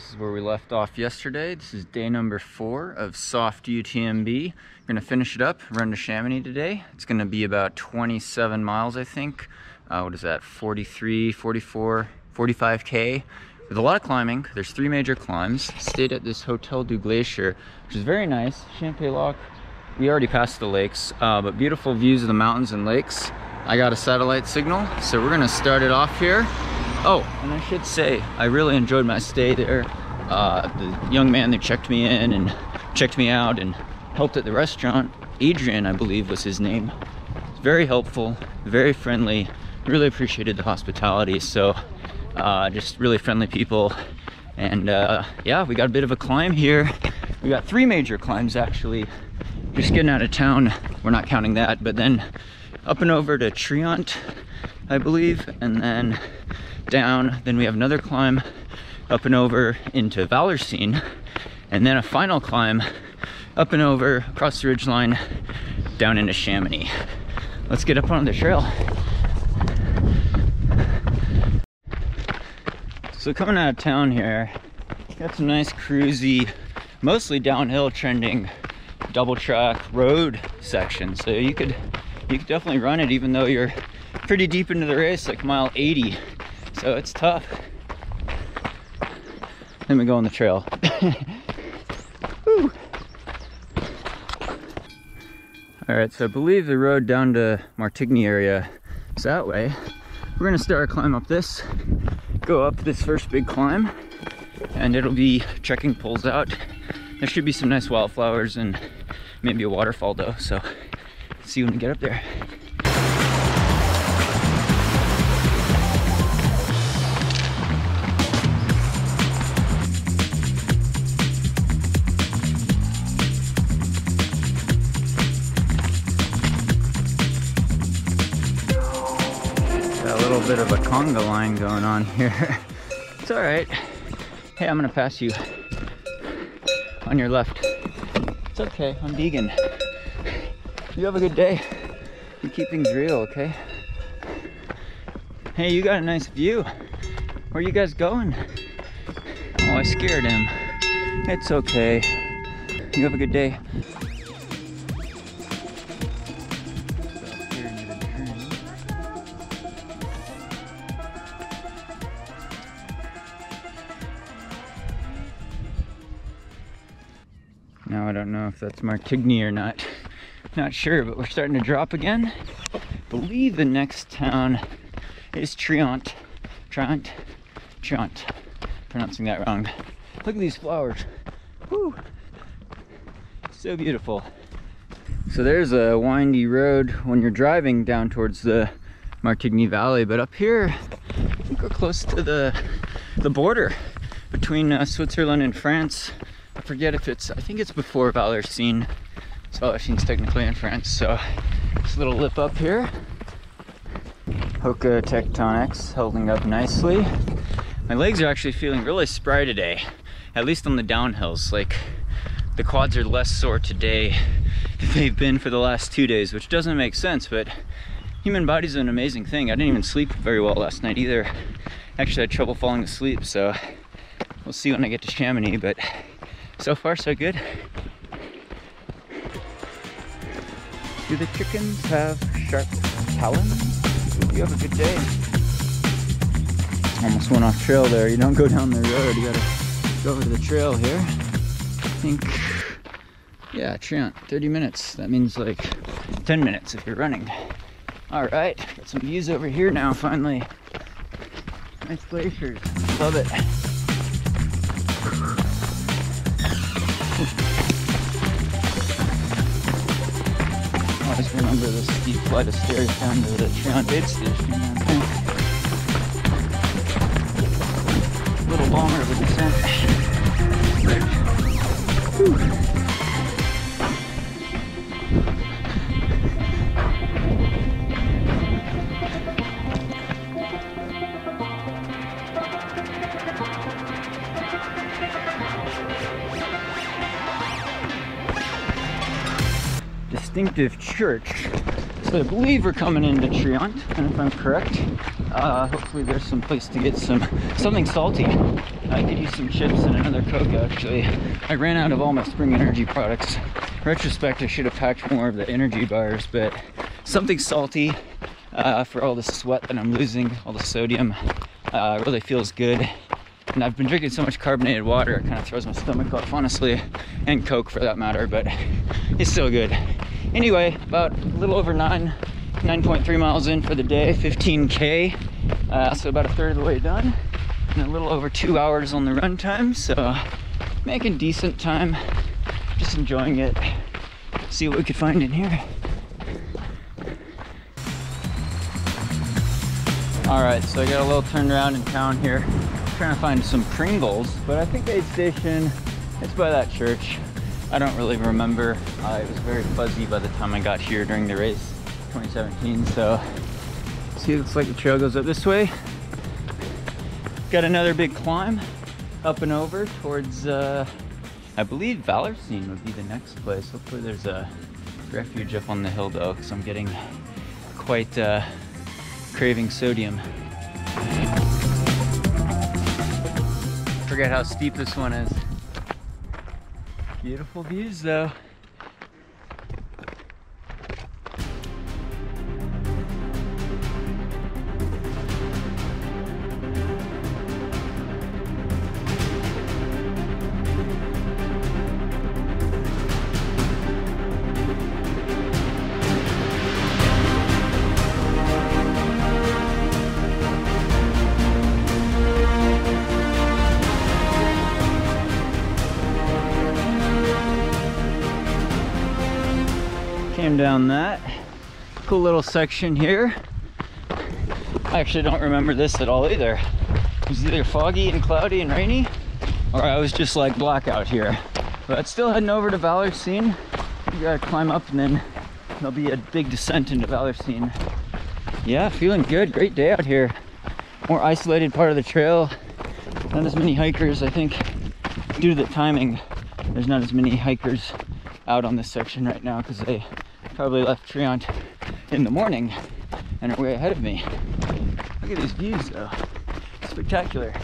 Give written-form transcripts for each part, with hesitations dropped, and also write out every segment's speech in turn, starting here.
This is where we left off yesterday. This is day number 4 of soft UTMB. We're gonna finish it up, run to Chamonix today. It's gonna be about 27 miles, I think. What is that, 43, 44, 45K? With a lot of climbing. There's 3 major climbs. Stayed at this Hotel du Glacier, which is very nice. Champex Lac. We already passed the lakes, but beautiful views of the mountains and lakes. I got a satellite signal, so we're gonna start it off here. Oh, and I should say, I really enjoyed my stay there. The young man that checked me in and checked me out and helped at the restaurant, Adrian, I believe was his name. Very helpful, very friendly, really appreciated the hospitality. So just really friendly people. And yeah, we got a bit of a climb here. We got 3 major climbs actually. Just getting out of town, we're not counting that, but then up and over to Triant, I believe, and then down. Then we have another climb up and over into Valersine, and then a final climb up and over across the ridgeline down into Chamonix. Let's get up on the trail. So coming out of town here, got some nice cruisy, mostly downhill trending double track road section. So you could definitely run it even though you're pretty deep into the race, like mile 80. So it's tough. Let me go on the trail. All right, so I believe the road down to Martigny area is that way. We're gonna start our climb up this, go up this first big climb, and it'll be trekking poles out. There should be some nice wildflowers and maybe a waterfall though, so see you when we get up there. Got a little bit of a conga line going on here. It's all right. Hey, I'm gonna pass you on your left. It's okay, I'm vegan. You have a good day. You keep things real, okay? Hey, you got a nice view. Where you guys going? Oh, I scared him. It's okay. You have a good day. Now I don't know if that's Martigny or not. Not sure, but we're starting to drop again. I believe the next town is Triant. Pronouncing that wrong. Look at these flowers. Woo! So beautiful. So there's a windy road when you're driving down towards the Martigny Valley, but up here, I think we're close to the border between Switzerland and France. I forget if it's, I think it's before Valersine. So Valersine's technically in France, so this little lip up here. Hoka Tectonics holding up nicely. My legs are actually feeling really spry today, at least on the downhills. Like the quads are less sore today than they've been for the last 2 days, which doesn't make sense, but human body's an amazing thing. I didn't even sleep very well last night either. Actually, I had trouble falling asleep, so we'll see when I get to Chamonix, but so far so good. Do the chickens have sharp talons? You have a good day. Almost went off trail there. You don't go down the road, you gotta go over to the trail here. I think, yeah, Triant, 30 minutes. That means like 10 minutes if you're running. All right, got some views over here now, finally. Nice glaciers, love it. Always remember this steep flight of stairs down to the Triant aid station. A little longer of a descent. Whew. Distinctive church. So I believe we're coming into Triant, and if I'm correct, hopefully there's some place to get something salty. I could use some chips and another Coke actually. I ran out of all my spring energy products. In retrospect, I should have packed more of the energy bars, but something salty for all the sweat that I'm losing, all the sodium, really feels good. And I've been drinking so much carbonated water, it kind of throws my stomach off, honestly, and Coke for that matter, but it's still good. Anyway, about a little over 9.3 miles in for the day, 15K, so about a third of the way done, and a little over 2 hours on the run time, so making decent time, just enjoying it. See what we could find in here. All right, so I got a little turnaround in town here. Trying to find some Pringles, but I think the aid station, it's by that church. I don't really remember. It was very fuzzy by the time I got here during the race 2017. So see, it looks like the trail goes up this way. Got another big climb up and over towards I believe Valersine would be the next place. Hopefully there's a refuge up on the hill though, because I'm getting quite craving sodium. Forget how steep this one is. Beautiful views though. Came down that cool little section here. I actually don't remember this at all either. It was either foggy and cloudy and rainy, or I was just like blackout here. But still heading over to Valersine. We gotta climb up and then there'll be a big descent into Valersine. Yeah, feeling good. Great day out here. More isolated part of the trail. Not as many hikers, I think, due to the timing. There's not as many hikers out on this section right now because they probably left Triant in the morning and are way ahead of me. Look at these views though. Spectacular.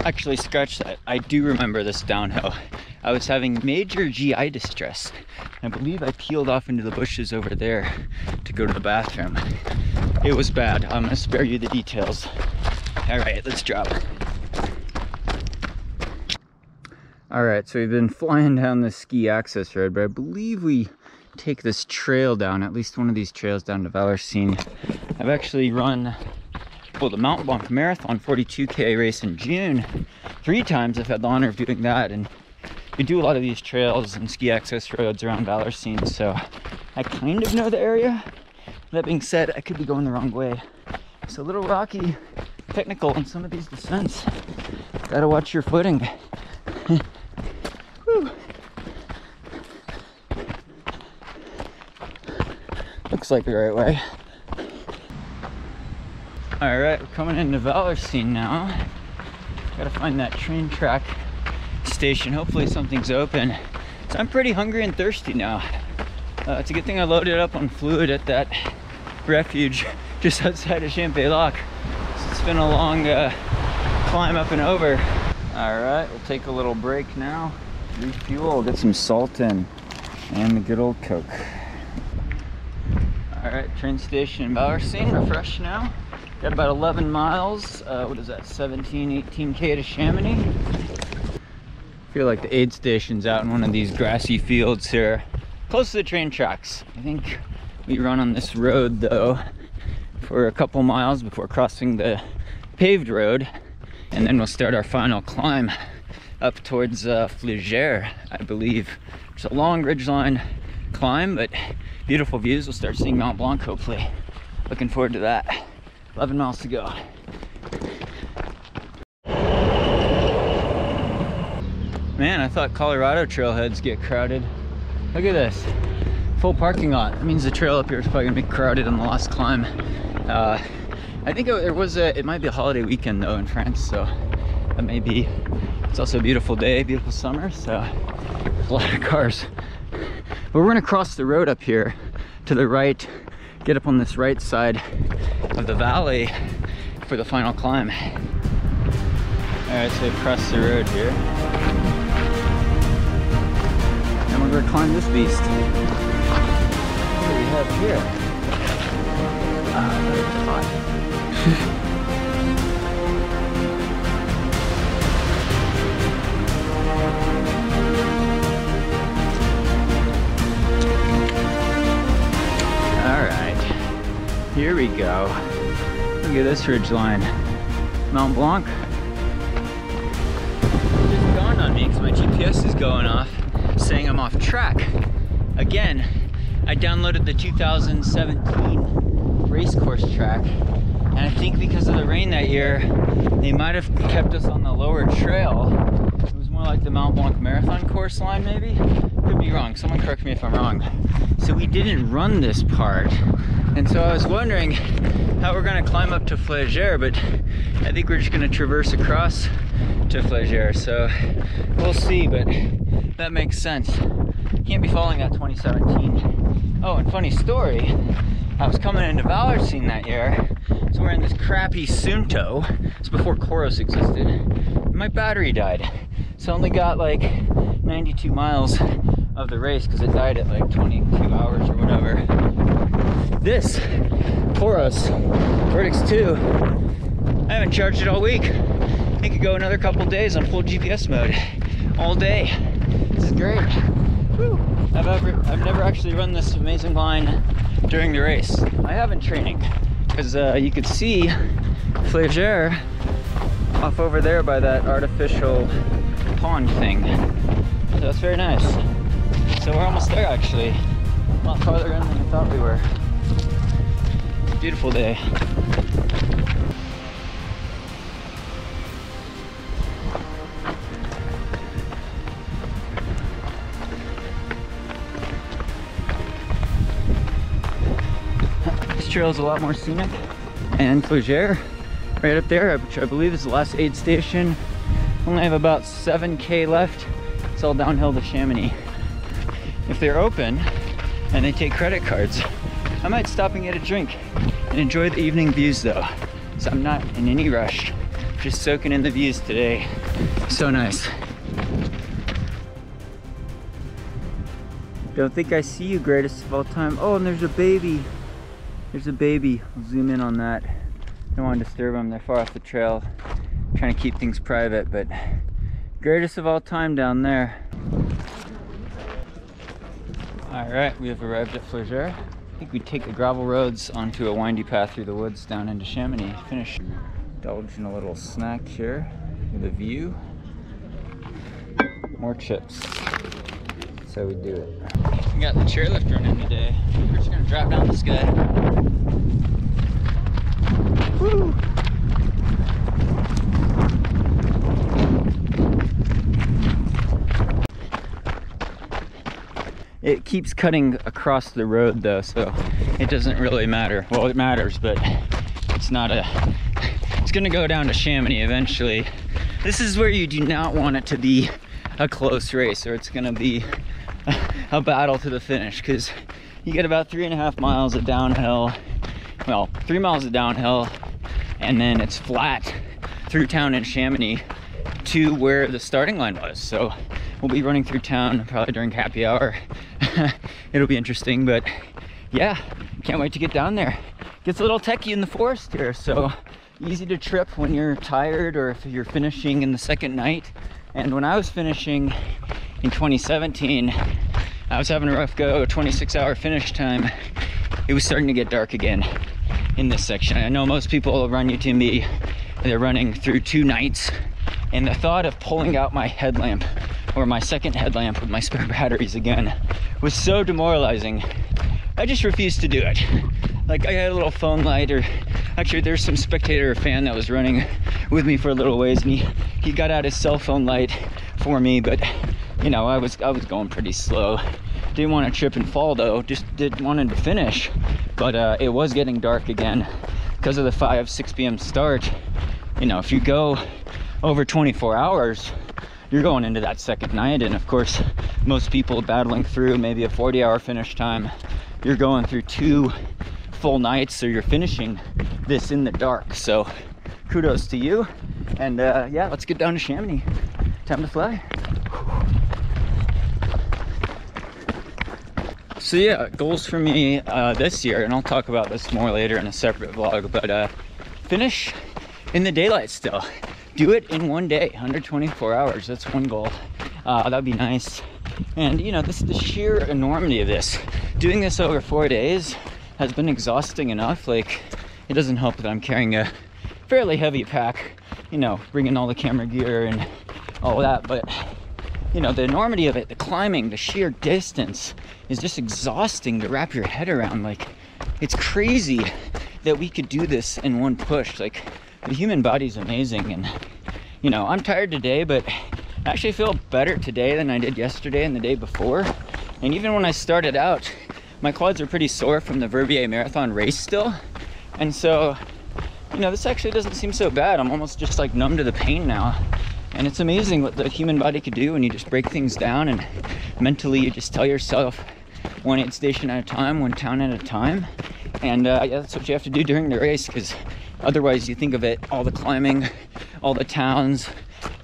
Actually, scratch that. I do remember this downhill. I was having major GI distress. I believe I peeled off into the bushes over there to go to the bathroom. It was bad. I'm gonna spare you the details. All right, let's drop. All right, so we've been flying down this ski access road, but I believe we take this trail down, at least one of these trails down to Valersine. I've actually run, well, the Mont Blanc Marathon 42K race in June 3 times. I've had the honor of doing that, and we do a lot of these trails and ski access roads around Valersine, so I kind of know the area. That being said, I could be going the wrong way. It's a little rocky, technical on some of these descents. Gotta watch your footing. Looks like the right way. All right, we're coming into Valersine now. Gotta find that train track station. Hopefully something's open. So I'm pretty hungry and thirsty now. It's a good thing I loaded up on fluid at that refuge just outside of Champex Lac. It's been a long climb up and over. All right, we'll take a little break now. Refuel, get some salt in, and the good old Coke. All right, train station in Valersine, refresh now. Got about 11 miles, what is that, 18K to Chamonix. I feel like the aid station's out in one of these grassy fields here, close to the train tracks. I think we run on this road though for a couple miles before crossing the paved road, and then we'll start our final climb up towards Flugère, I believe. It's a long ridgeline climb, but beautiful views. We'll start seeing Mont Blanc hopefully. Looking forward to that. 11 miles to go. Man, I thought Colorado trailheads get crowded. Look at this, full parking lot. That means the trail up here is probably gonna be crowded on the last climb. I think it might be a holiday weekend though in France, so that may be It's also a beautiful day, beautiful summer, so there's a lot of cars. But we're gonna cross the road up here to the right, get up on this right side of the valley for the final climb. All right, so we crossed the road here. And we're gonna climb this beast. What do we have here? Hot. All right, here we go. Look at this ridge line. Mont Blanc. It just dawned on me because my GPS is going off, saying I'm off track. Again, I downloaded the 2017 race course track, and I think because of the rain that year, they might have kept us on the lower trail. It was more like the Mont Blanc marathon course line, maybe? Could be wrong, someone correct me if I'm wrong. So we didn't run this part, and so I was wondering how we're gonna climb up to Flagère, but I think we're just gonna traverse across to Flagère, so we'll see, but that makes sense. Can't be following that 2017. Oh, and funny story, I was coming into Valorcine that year, so wearing this crappy Sunto. It's before Coros existed. And my battery died, so I only got like 92 miles of the race because it died at like 22 hours or whatever. This Coros Vertex 2, I haven't charged it all week. It could go another couple days on full GPS mode, all day. This is great. Whew. I've never actually run this amazing line during the race. I have in training, because you could see Flagère off over there by that artificial pond thing. So that's very nice. So we're almost there actually. A lot farther in than I thought we were. Beautiful day. Trail is a lot more scenic, and Flagère right up there, which I believe is the last aid station. Only have about 7K left. It's all downhill to Chamonix. If they're open and they take credit cards, I might stop and get a drink and enjoy the evening views though. So I'm not in any rush, just soaking in the views today. So nice. Don't think I see you, greatest of all time. Oh, and there's a baby. There's a baby. I'll zoom in on that. Don't want to disturb them. They're far off the trail. I'm trying to keep things private, but greatest of all time down there. All right, we have arrived at Flagère. I think we take the gravel roads onto a windy path through the woods down into Chamonix. Finish. Indulge in a little snack here with a view. More chips. That's how we do it. We got the chairlift running today. We're just gonna drop down this guy. Woo! It keeps cutting across the road though, so it doesn't really matter. Well, it matters, but it's not a... It's gonna go down to Chamonix eventually. This is where you do not want it to be a close race, or it's gonna be a battle to the finish, because you get about 3.5 miles of downhill, well, 3 miles of downhill, and then it's flat through town in Chamonix to where the starting line was. So we'll be running through town probably during happy hour. It'll be interesting, but yeah, can't wait to get down there. Gets a little techie in the forest here, so easy to trip when you're tired or if you're finishing in the second night. And when I was finishing in 2017, I was having a rough go, 26-hour finish time. It was starting to get dark again in this section. I know most people run UTMB, they're running through 2 nights, and the thought of pulling out my headlamp, or my second headlamp with my spare batteries again, was so demoralizing. I just refused to do it. Like, I had a little phone light, or actually there's some spectator fan that was running with me for a little ways, and he got out his cell phone light for me, but you know, I was going pretty slow. Didn't want to trip and fall though, just wanted to finish. But it was getting dark again because of the 6 p.m. start. You know, if you go over 24 hours, you're going into that second night, and of course most people battling through maybe a 40-hour finish time, you're going through 2 full nights, so you're finishing this in the dark. So kudos to you, and yeah, let's get down to Chamonix. Time to fly. So yeah, goals for me this year, and I'll talk about this more later in a separate vlog, but finish in the daylight still. Do it in one day, under 24 hours. That's one goal. That'd be nice. And you know, the sheer enormity of this. Doing this over 4 days has been exhausting enough. Like, it doesn't help that I'm carrying a fairly heavy pack, you know, bringing all the camera gear and all that, but you know, the enormity of it, the climbing, the sheer distance is just exhausting to wrap your head around. Like, it's crazy that we could do this in one push. Like, the human body's amazing, and you know, I'm tired today, but I actually feel better today than I did yesterday and the day before. And even when I started out, my quads are pretty sore from the Verbier Marathon race still, and so you know, this actually doesn't seem so bad. I'm almost just like numb to the pain now. And it's amazing what the human body could do when you just break things down, and mentally you just tell yourself one aid station at a time, one town at a time. And yeah, that's what you have to do during the race, because otherwise you think of it, all the climbing, all the towns,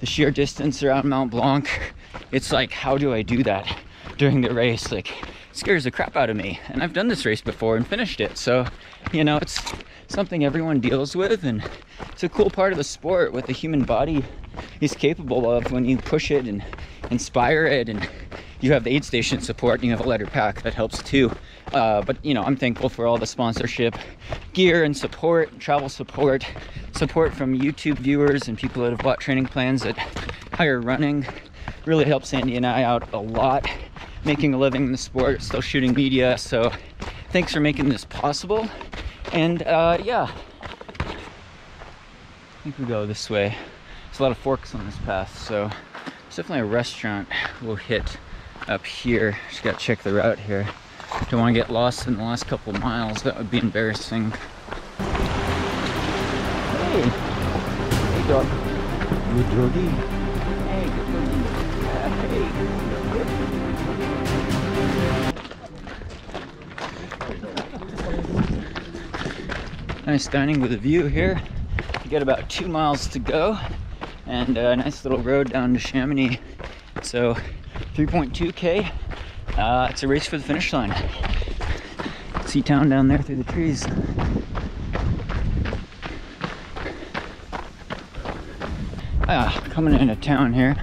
the sheer distance around Mont Blanc. It's like, how do I do that during the race? Like, it scares the crap out of me. And I've done this race before and finished it. So, you know, it's something everyone deals with, and it's a cool part of the sport, what the human body is capable of when you push it and inspire it, and you have the aid station support and you have a letter pack that helps too. But you know, I'm thankful for all the sponsorship gear and support, travel support from YouTube viewers and people that have bought training plans at higher running. Really helps Sandy and I out a lot, making a living in the sport, still shooting media. So thanks for making this possible. And yeah, I think we go this way. There's a lot of forks on this path, so there's definitely a restaurant we'll hit up here. Just gotta check the route here. Don't want to get lost in the last couple of miles. That would be embarrassing. Hey, hey dog. Good doggy. Hey, good doggy. Hey. Nice dining with a view here. You got about 2 miles to go, and a nice little road down to Chamonix. So 3.2k. It's a race for the finish line. See town down there through the trees. Coming into town here.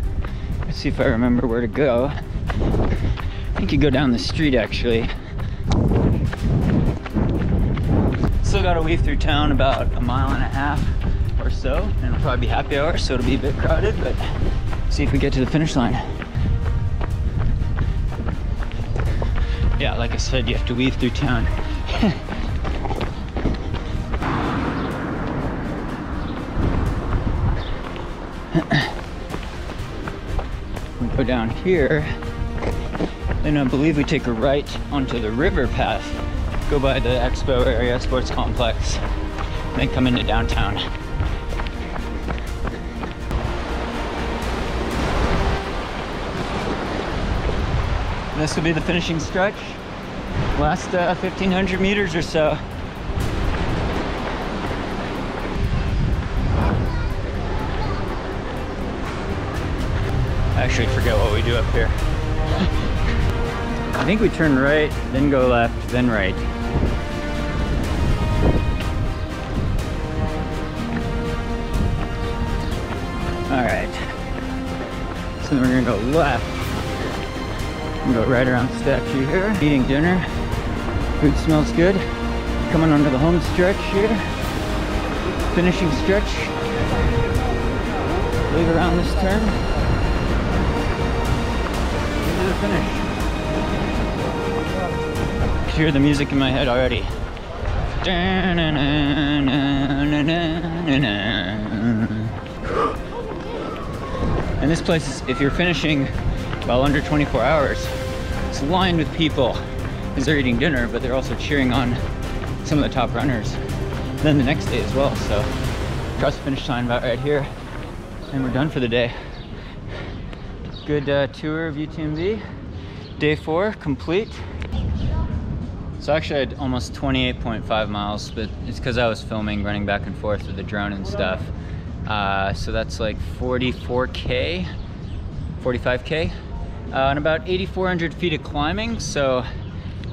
Let's see if I remember where to go. I think you go down the street actually. Still got to weave through town about 1.5 miles or so, and it'll probably be happy hour, so it'll be a bit crowded, but see if we get to the finish line. Yeah, like I said, you have to weave through town. We go down here, then I believe we take a right onto the river path, go by the expo area, sports complex, then come into downtown. This will be the finishing stretch. Last 1,500 meters or so. I actually forget what we do up here. I think we turn right, then go left, then right. Alright. So then we're gonna go left. Go right around the statue here. Eating dinner. Food smells good. Coming onto the home stretch here. Finishing stretch. Leave around this turn. Into the finish. I can hear the music in my head already. And this place is, if you're finishing well under 24 hours, it's lined with people as they're eating dinner, but they're also cheering on some of the top runners. And then the next day as well. So across the finish line about right here, and we're done for the day. Good tour of UTMB. Day 4 complete. So actually I had almost 28.5 miles, but it's because I was filming, running back and forth with the drone and stuff. So that's like 44K, 45K, and about 8,400 feet of climbing. So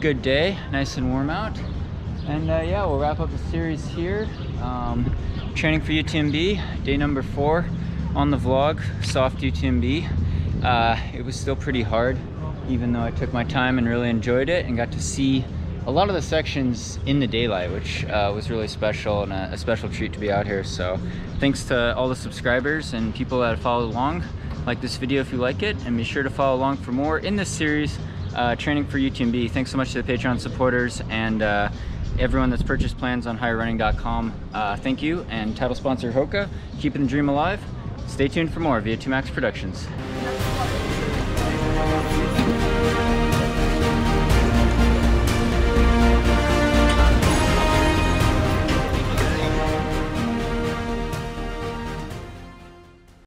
good day, nice and warm out. And yeah, we'll wrap up the series here. Training for UTMB, day number 4 on the vlog, soft UTMB. It was still pretty hard, even though I took my time and really enjoyed it and got to see a lot of the sections in the daylight, which was really special and a special treat to be out here. So thanks to all the subscribers and people that have followed along. Like this video if you like it, and be sure to follow along for more in this series, training for UTMB. Thanks so much to the Patreon supporters and everyone that's purchased plans on higherrunning.com. Thank you, and title sponsor Hoka, keeping the dream alive. Stay tuned for more via 2Max Productions.